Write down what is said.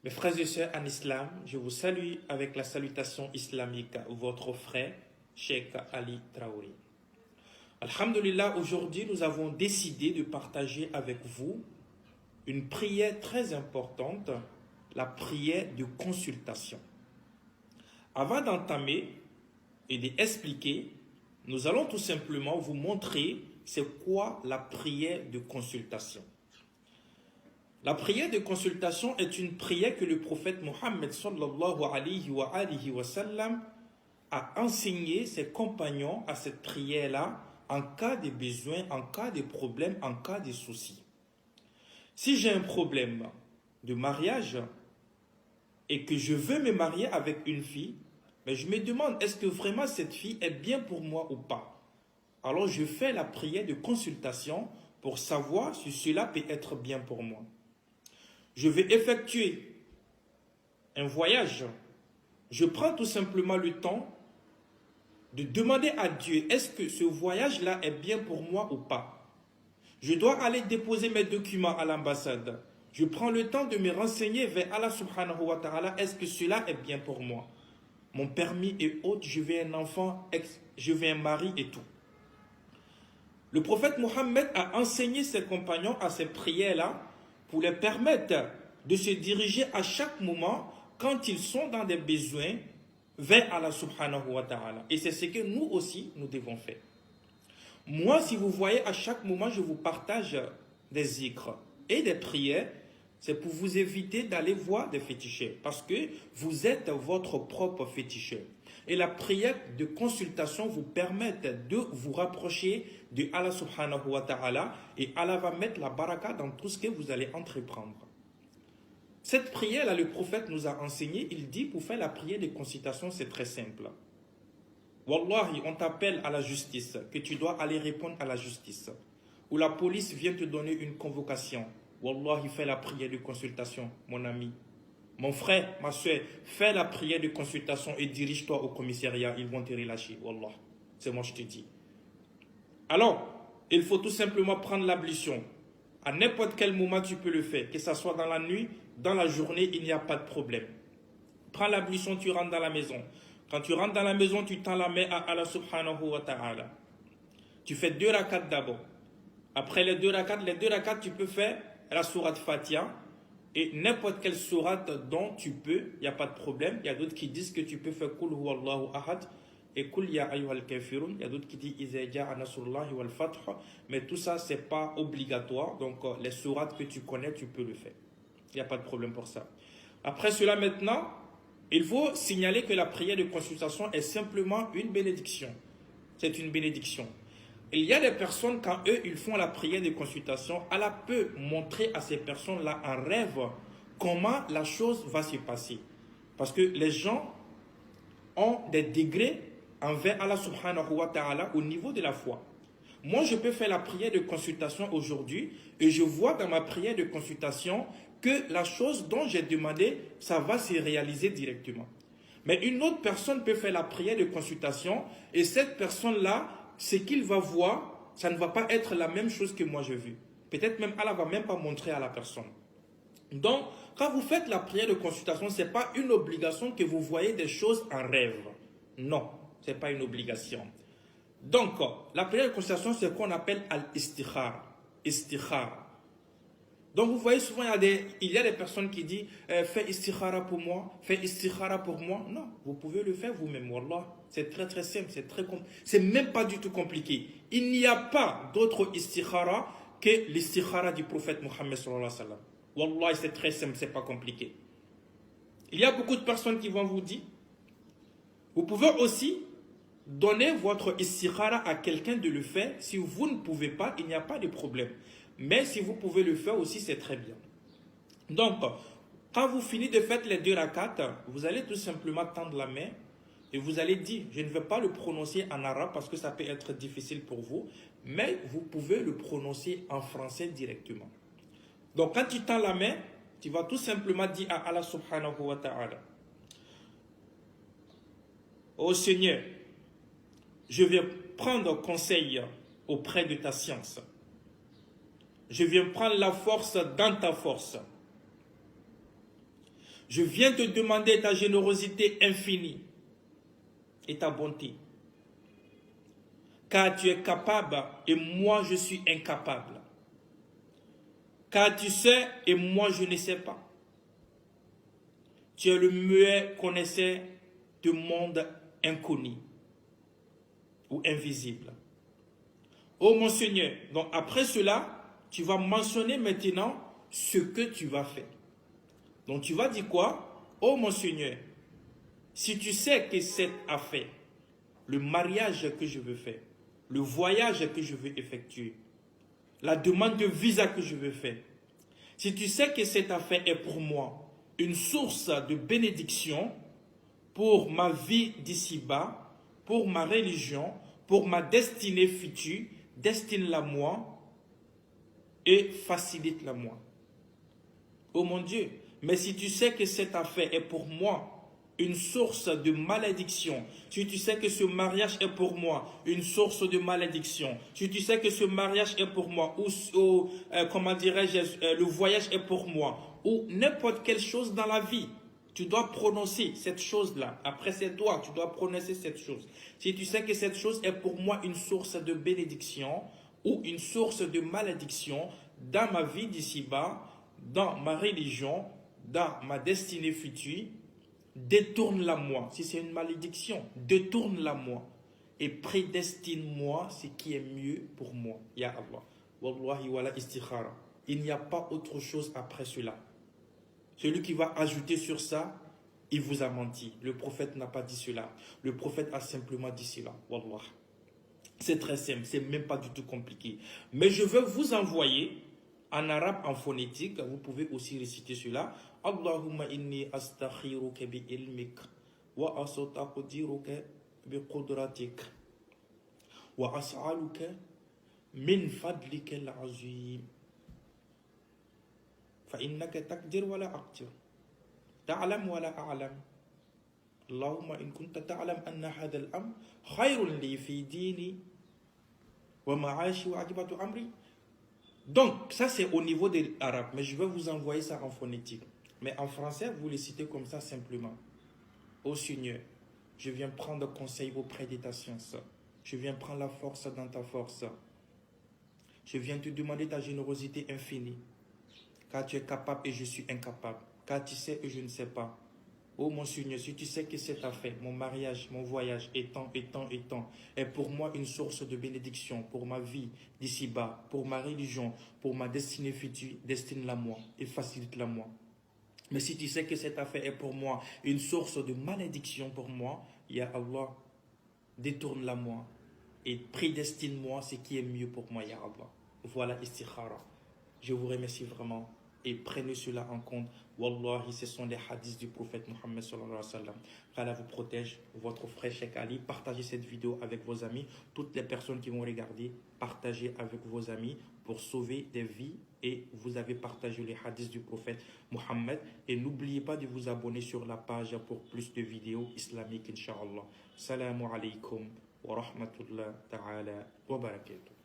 Mes frères et sœurs en islam, je vous salue avec la salutation islamique, votre frère, Cheikh Ali Traoré. Alhamdulillah, aujourd'hui nous avons décidé de partager avec vous une prière très importante, la prière de consultation. Avant d'entamer et d'expliquer, nous allons tout simplement vous montrer c'est quoi la prière de consultation. La prière de consultation est une prière que le prophète Mohammed sallallahu alayhi wa sallam a enseigné ses compagnons à cette prière-là en cas de besoin, en cas de problème, en cas de souci. Si j'ai un problème de mariage et que je veux me marier avec une fille, mais je me demande est-ce que vraiment cette fille est bien pour moi ou pas? Alors je fais la prière de consultation pour savoir si cela peut être bien pour moi. Je vais effectuer un voyage. Je prends tout simplement le temps de demander à Dieu, est-ce que ce voyage-là est bien pour moi ou pas? Je dois aller déposer mes documents à l'ambassade. Je prends le temps de me renseigner vers Allah subhanahu wa ta'ala, est-ce que cela est bien pour moi? Mon permis est autre, je veux un enfant, je veux un mari et tout. Le prophète Mohammed a enseigné ses compagnons à ces prières-là pour les permettre de se diriger à chaque moment quand ils sont dans des besoins vers Allah subhanahu wa ta'ala. Et c'est ce que nous aussi, nous devons faire. Moi, si vous voyez, à chaque moment, je vous partage des zikrs et des prières, c'est pour vous éviter d'aller voir des féticheurs. Parce que vous êtes votre propre féticheur. Et la prière de consultation vous permet de vous rapprocher de Allah subhanahu wa ta'ala. Et Allah va mettre la baraka dans tout ce que vous allez entreprendre. Cette prière-là, le prophète nous a enseigné, il dit pour faire la prière de consultation, c'est très simple. Wallahi, on t'appelle à la justice, que tu dois aller répondre à la justice. Ou la police vient te donner une convocation. Wallahi, fais la prière de consultation, mon ami. Mon frère, ma soeur, fais la prière de consultation et dirige-toi au commissariat, ils vont te relâcher. Wallah, c'est moi je te dis. Alors, il faut tout simplement prendre l'ablution. À n'importe quel moment tu peux le faire, que ce soit dans la nuit, dans la journée, il n'y a pas de problème. Prends l'ablution, tu rentres dans la maison. Quand tu rentres dans la maison, tu tends la main à Allah subhanahu wa ta'ala. Tu fais 2 rakats d'abord. Après les 2 rakats, tu peux faire la sourate Fatiha et n'importe quelle sourate dont tu peux, il n'y a pas de problème. Il y a d'autres qui disent que tu peux faire Kul huwallahu ahad et Kul ya ayyuhal kafirun. Il y a d'autres qui disent Iza ja'a nasrullahi wal fath. Mais tout ça, ce n'est pas obligatoire. Donc, les sourates que tu connais, tu peux le faire. Il n'y a pas de problème pour ça. Après cela, maintenant, il faut signaler que la prière de consultation est simplement une bénédiction. C'est une bénédiction. Il y a des personnes, quand eux, ils font la prière de consultation, Allah peut montrer à ces personnes-là en rêve comment la chose va se passer. Parce que les gens ont des degrés envers Allah subhanahu wa ta'ala au niveau de la foi. Moi, je peux faire la prière de consultation aujourd'hui et je vois dans ma prière de consultation que la chose dont j'ai demandé, ça va se réaliser directement. Mais une autre personne peut faire la prière de consultation et cette personne-là, ce qu'il va voir, ça ne va pas être la même chose que moi j'ai vu. Peut-être même Allah ne va même pas montrer à la personne. Donc, quand vous faites la prière de consultation, ce n'est pas une obligation que vous voyez des choses en rêve. Non, ce n'est pas une obligation. Donc, la prière de consultation, c'est ce qu'on appelle al-istikhara. Istikhara. Donc, vous voyez souvent, il y a des personnes qui disent fais istikhara pour moi, fais istikhara pour moi. Non, vous pouvez le faire vous-même. Wallah, c'est très très simple, c'est même pas du tout compliqué. Il n'y a pas d'autre istikhara que l'istikhara du prophète Mohammed sallallahu alayhi wa sallam. Wallah, c'est très simple, c'est pas compliqué. Il y a beaucoup de personnes qui vont vous dire, vous pouvez aussi donner votre istikhara à quelqu'un de le faire. Si vous ne pouvez pas, il n'y a pas de problème. Mais si vous pouvez le faire aussi, c'est très bien. Donc, quand vous finissez de faire les 2 rakats, vous allez tout simplement tendre la main et vous allez dire, je ne vais pas le prononcer en arabe parce que ça peut être difficile pour vous, mais vous pouvez le prononcer en français directement. Donc, quand tu tends la main, tu vas tout simplement dire à Allah subhanahu wa ta'ala, ô Seigneur, je vais prendre conseil auprès de ta science. Je viens prendre la force dans ta force. Je viens te demander ta générosité infinie et ta bonté. Car tu es capable et moi je suis incapable. Car tu sais et moi je ne sais pas. Tu es le meilleur connaisseur du monde inconnu ou invisible. Oh mon Seigneur, donc après cela, tu vas mentionner maintenant ce que tu vas faire. Donc tu vas dire quoi? Oh mon Seigneur, si tu sais que cette affaire, le mariage que je veux faire, le voyage que je veux effectuer, la demande de visa que je veux faire, si tu sais que cette affaire est pour moi une source de bénédiction pour ma vie d'ici-bas, pour ma religion, pour ma destinée future, destine-la moi et facilite-la moi. Oh mon Dieu, mais si tu sais que cette affaire est pour moi une source de malédiction, si tu sais que ce mariage est pour moi une source de malédiction, si tu sais que ce mariage est pour moi, ou comment dirais-je, le voyage est pour moi, ou n'importe quelle chose dans la vie, tu dois prononcer cette chose-là. Après, c'est toi, tu dois prononcer cette chose. Si tu sais que cette chose est pour moi une source de bénédiction ou une source de malédiction dans ma vie d'ici-bas, dans ma religion, dans ma destinée future, détourne-la moi. Si c'est une malédiction, détourne-la moi. Et prédestine-moi ce qui est mieux pour moi. Ya Allah. Wallahi wala istikhara. Il n'y a pas autre chose après cela. Celui qui va ajouter sur ça, il vous a menti. Le prophète n'a pas dit cela. Le prophète a simplement dit cela. Wallah. C'est très simple, c'est même pas du tout compliqué. Mais je veux vous envoyer en arabe, en phonétique, vous pouvez aussi réciter cela. Allahumma inni astakhiruka bi ilmik wa asataqdiruka bi qudratik wa as'aluka min fadlika al-azim. فإنك تقدر ولا أقدر تعلم ولا أعلم اللهم إن كنت تعلم أن هذا الأمر خير لي في ديني ومعاشي وعاقبة أمري. Donc, ça c'est au niveau de l'arabe, mais je vais vous envoyer ça en phonétique. Mais en français, vous le citez comme ça simplement. Ô Seigneur, je viens prendre conseil auprès de ta science. Je viens prendre la force dans ta force. Je viens te demander ta générosité infinie. Car tu es capable et je suis incapable. Car tu sais et je ne sais pas. Oh mon Seigneur, si tu sais que cette affaire, mon mariage, mon voyage, étant, est pour moi une source de bénédiction pour ma vie d'ici-bas, pour ma religion, pour ma destinée future, destine-la moi et facilite-la moi. Mais si tu sais que cette affaire est pour moi une source de malédiction pour moi, ya Allah, détourne-la moi et prédestine-moi ce qui est mieux pour moi, ya Allah. Voilà istikhara. Je vous remercie vraiment et prenez cela en compte. Wallahi, ce sont les hadiths du prophète Mohammed sallallahu alayhi wa sallam. Qu'Allah vous protège, votre frère Cheikh Ali. Partagez cette vidéo avec vos amis. Toutes les personnes qui vont regarder, partagez avec vos amis pour sauver des vies. Et vous avez partagé les hadiths du prophète Mohammed. Et n'oubliez pas de vous abonner sur la page pour plus de vidéos islamiques, Inch'Allah. Salamu alaykum wa rahmatullah ta'ala wa barakatuh.